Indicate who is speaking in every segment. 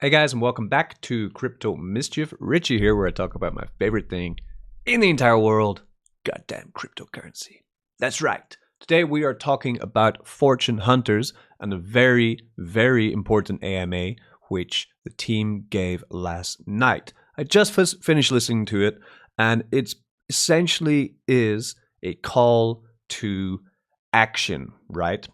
Speaker 1: Hey guys, and welcome back to Crypto Mischief. Richie here, where I talk about my favorite thing in the entire world, goddamn cryptocurrency. That's right. Today we are talking about fortune hunters and a very, very important AMA which the team gave last night. I just finished listening to it, and it essentially is a call to action, right?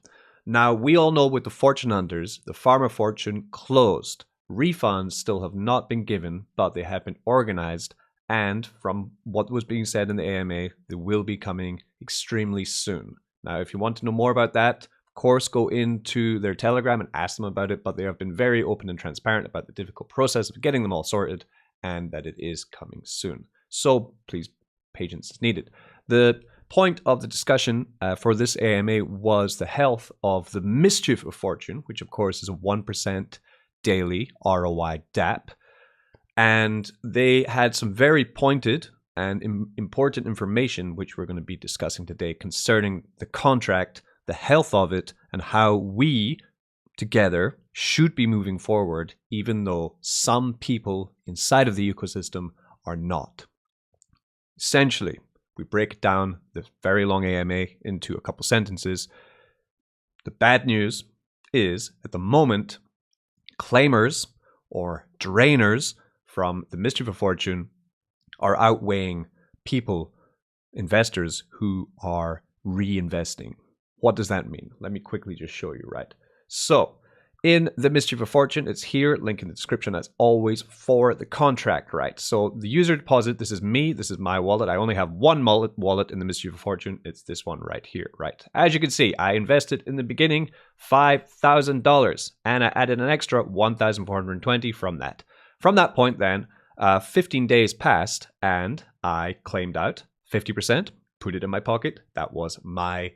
Speaker 1: Now, we all know with the fortune hunters, the farm of fortune closed. Refunds still have not been given, but they have been organized, and from what was being said in the AMA, they will be coming extremely soon. Now, if you want to know more about that, of course, go into their Telegram and ask them about it, but they have been very open and transparent about the difficult process of getting them all sorted and that it is coming soon. So please, patience is needed. The point of the discussion for this AMA was the health of the Mischief of Fortune, which of course is a 1% daily ROI DApp, and they had some very pointed and important information which we're going to be discussing today concerning the contract, the health of it, and how we together should be moving forward, even though some people inside of the ecosystem are not. Essentially, we break down this very long AMA into a couple sentences. The bad news is, at the moment, claimers or drainers from the Mischief of Fortune are outweighing people, investors who are reinvesting. What does that mean? Let me quickly just show you, right? So, in the Mischief of Fortune, it's here, link in the description as always for the contract, right? So the user deposit, this is me, this is my wallet. I only have one wallet in the Mischief of Fortune. It's this one right here, right? As you can see, I invested in the beginning $5,000 and I added an extra 1,420 from that. From that point then, 15 days passed and I claimed out 50%, put it in my pocket. That was my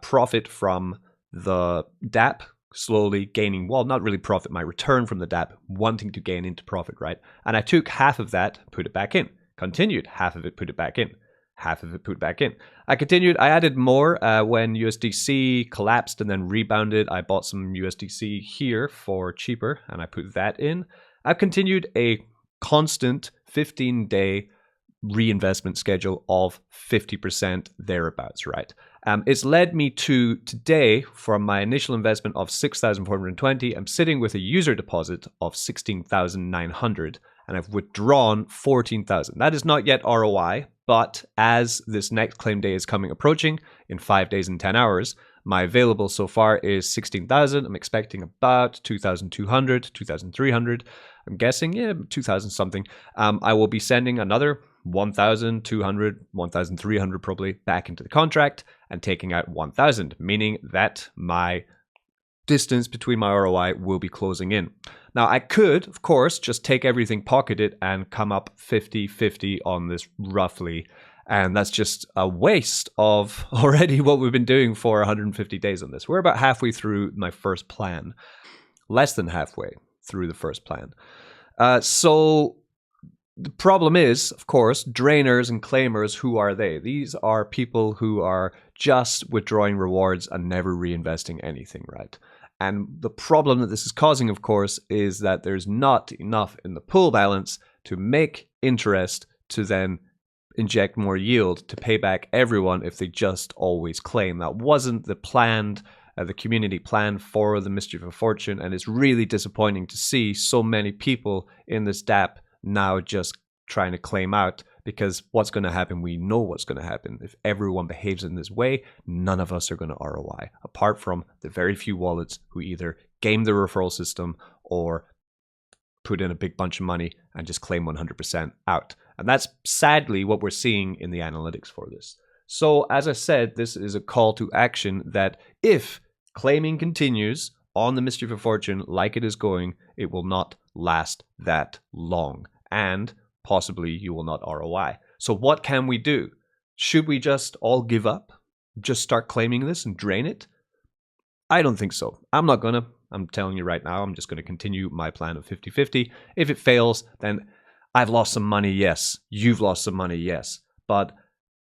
Speaker 1: profit from the DApp. Slowly gaining, well, not really profit, my return from the DApp, wanting to gain into profit, right? And I took half of that, put it back in, continued, half of it, put it back in, half of it, put it back in. I continued, I added more when USDC collapsed and then rebounded. I bought some USDC here for cheaper and I put that in. I've continued a constant 15-day reinvestment schedule of 50% thereabouts, right? It's led me to today, from my initial investment of 6,420, I'm sitting with a user deposit of 16,900 and I've withdrawn 14,000. That is not yet ROI, but as this next claim day is approaching in 5 days and 10 hours, my available so far is 16,000. I'm expecting about 2,200, 2,300. I'm guessing, yeah, 2,000 something. I will be sending another 1,200, 1,300 probably back into the contract and taking out 1,000, meaning that my distance between my ROI will be closing in. Now, I could, of course, just take everything pocketed and come up 50-50 on this roughly. And that's just a waste of already what we've been doing for 150 days on this. We're about halfway through my first plan, less than halfway through the first plan. So the problem is, of course, drainers and claimers. Who are they? These are people who are just withdrawing rewards and never reinvesting anything, right? And the problem that this is causing, of course, is that there's not enough in the pool balance to make interest to then inject more yield to pay back everyone if they just always claim. That wasn't the planned, the community plan for the Mischief of Fortune, and it's really disappointing to see so many people in this DApp now just trying to claim out, because what's going to happen, we know what's going to happen. If everyone behaves in this way, none of us are going to ROI, apart from the very few wallets who either game the referral system or put in a big bunch of money and just claim 100% out. And that's sadly what we're seeing in the analytics for this. So as I said, this is a call to action that if claiming continues on the Mischief of Fortune like it is going, it will not last that long. And possibly you will not ROI. So what can we do? Should we just all give up? Just start claiming this and drain it? I don't think so. I'm not gonna. I'm telling you right now, I'm just gonna continue my plan of 50-50. If it fails, then I've lost some money, yes. You've lost some money, yes. But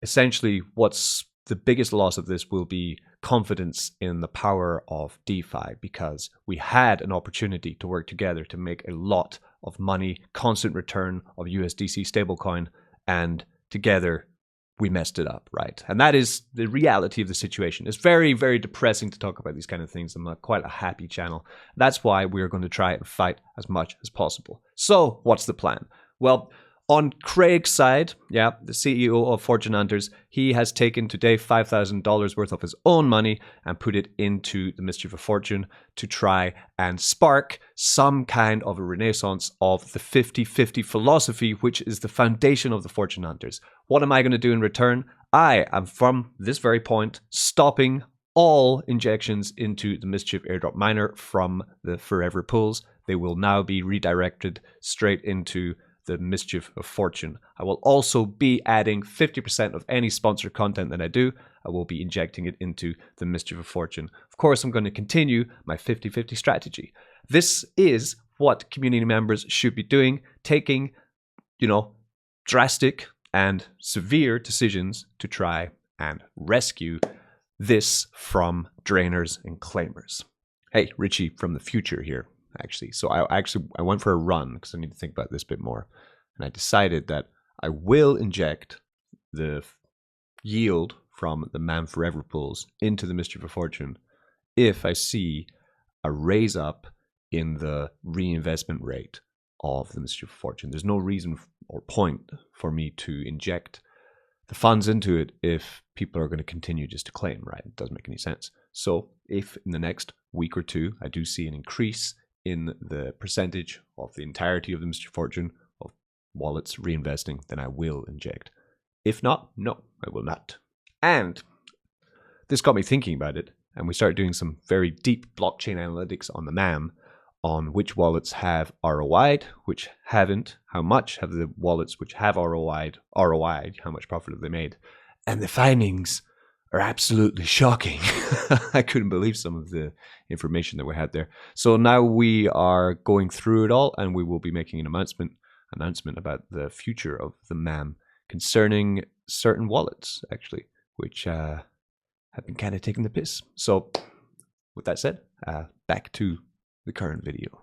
Speaker 1: essentially, what's the biggest loss of this will be confidence in the power of DeFi because we had an opportunity to work together to make a lot of money, constant return of USDC stablecoin, and together we messed it up, right? And that is the reality of the situation. It's very, very depressing to talk about these kind of things. I'm not quite a happy channel. That's why we're going to try and fight as much as possible. So what's the plan? Well, on Craig's side, the CEO of Fortune Hunters, he has taken today $5,000 worth of his own money and put it into the Mischief of Fortune to try and spark some kind of a renaissance of the 50-50 philosophy, which is the foundation of the Fortune Hunters. What am I going to do in return? I am, from this very point, stopping all injections into the Mischief airdrop miner from the forever pools. They will now be redirected straight into the Mischief of Fortune. I will also be adding 50% of any sponsored content that I do. I will be injecting it into the Mischief of Fortune. Of course, I'm going to continue my 50-50 strategy. This is what community members should be doing, taking, drastic and severe decisions to try and rescue this from drainers and claimers. Hey, Richie from the future here. Actually, so I went for a run because I need to think about this a bit more, and I decided that I will inject the yield from the Man Forever pools into the Mischief of Fortune if I see a raise up in the reinvestment rate of the Mischief of Fortune. There's no reason or point for me to inject the funds into it if people are going to continue just to claim, right? It doesn't make any sense. So if in the next week or two I do see an increase in the percentage of the entirety of the Mischief Fortune of wallets reinvesting, then I will inject. If not, no, I will not. And this got me thinking about it, and we started doing some very deep blockchain analytics on the MAM on which wallets have ROI'd, which haven't, how much have the wallets which have ROI'd, how much profit have they made. And the findings are absolutely shocking. I couldn't believe some of the information that we had there. So now we are going through it all, and we will be making an announcement about the future of the MAM concerning certain wallets, actually, which have been kind of taking the piss. So with that said, back to the current video.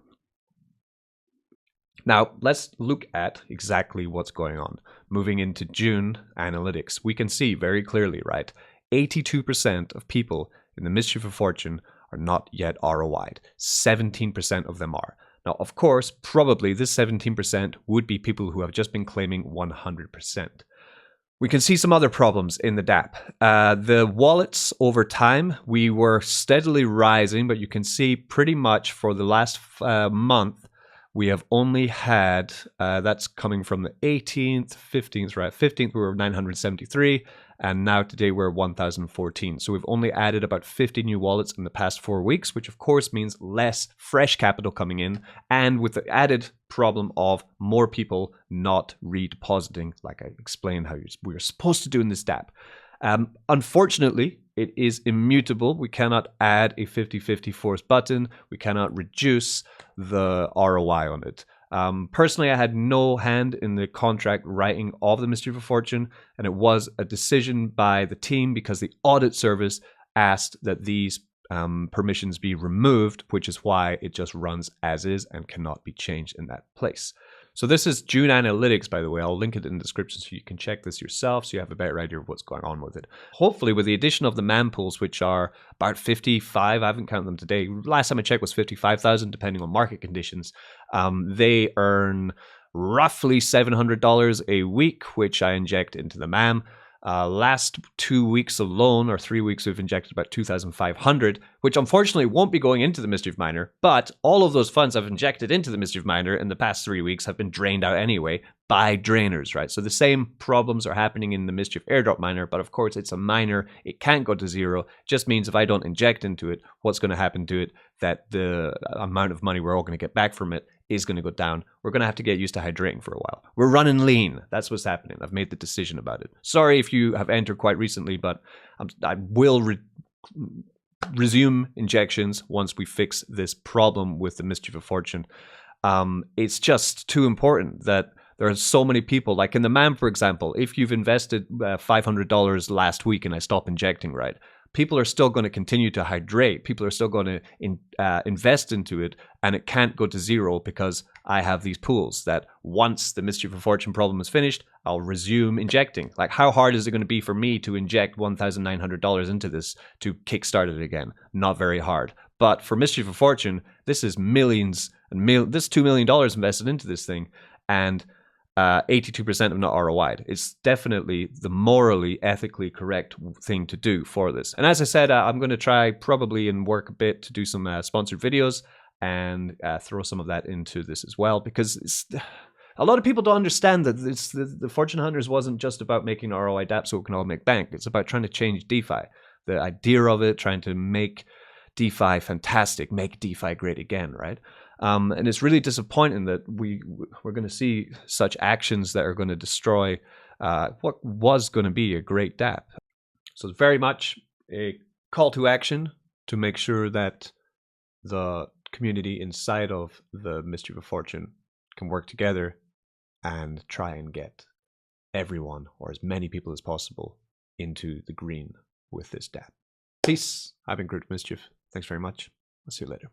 Speaker 1: Now, let's look at exactly what's going on. Moving into June analytics, we can see very clearly, right? 82% of people in the Mischief of Fortune are not yet ROI'd. 17% of them are. Now, of course, probably this 17% would be people who have just been claiming 100%. We can see some other problems in the DApp. The wallets over time, we were steadily rising, but you can see pretty much for the last month, we have only had, that's coming from the 18th, 15th, right? 15th, we were 973. And now today we're 1,014. So we've only added about 50 new wallets in the past 4 weeks, which of course means less fresh capital coming in. And with the added problem of more people not redepositing, like I explained how we were supposed to do in this DApp. Unfortunately, it is immutable. We cannot add a 50-50 force button. We cannot reduce the ROI on it. Personally, I had no hand in the contract writing of the Mischief of Fortune, and it was a decision by the team because the audit service asked that these permissions be removed, which is why it just runs as is and cannot be changed in that place. So this is June analytics, by the way. I'll link it in the description so you can check this yourself so you have a better idea of what's going on with it. Hopefully with the addition of the MAM pools, which are about 55, I haven't counted them today. Last time I checked was 55,000 depending on market conditions. They earn roughly $700 a week, which I inject into the MAM. Last 2 weeks alone, or 3 weeks, we've injected about 2,500, which unfortunately won't be going into the Mischief miner, but all of those funds I've injected into the Mischief miner in the past 3 weeks have been drained out anyway by drainers, right? So the same problems are happening in the Mischief airdrop miner, but of course it's a miner, it can't go to zero. It just means if I don't inject into it, what's going to happen to it, that the amount of money we're all going to get back from it is going to go down. We're going to have to get used to hydrating for a while. We're running lean. That's what's happening. I've made the decision about it. Sorry if you have entered quite recently, but I will resume injections once we fix this problem with the Mischief of Fortune. It's just too important that there are so many people, like in the MAM, for example, if you've invested $500 last week and I stop injecting, right? people are still going to continue to hydrate. People are still going to invest into it, and it can't go to zero because I have these pools that once the Mischief of Fortune problem is finished, I'll resume injecting. Like, how hard is it going to be for me to inject $1,900 into this to kickstart it again? Not very hard. But for Mischief of Fortune, this is millions and this $2 million invested into this thing, and 82% have not ROI'd. It's definitely the morally, ethically correct thing to do for this. And as I said, I'm going to try probably and work a bit to do some sponsored videos and throw some of that into this as well, because a lot of people don't understand that the Fortune Hunters wasn't just about making ROI DApp so we can all make bank. It's about trying to change DeFi. The idea of it, trying to make DeFi fantastic, make DeFi great again, right? And it's really disappointing that we're going to see such actions that are going to destroy what was going to be a great DApp. So it's very much a call to action to make sure that the community inside of the Mischief of Fortune can work together and try and get everyone, or as many people as possible, into the green with this DApp. Peace. I've been Mischief. Thanks very much. I'll see you later.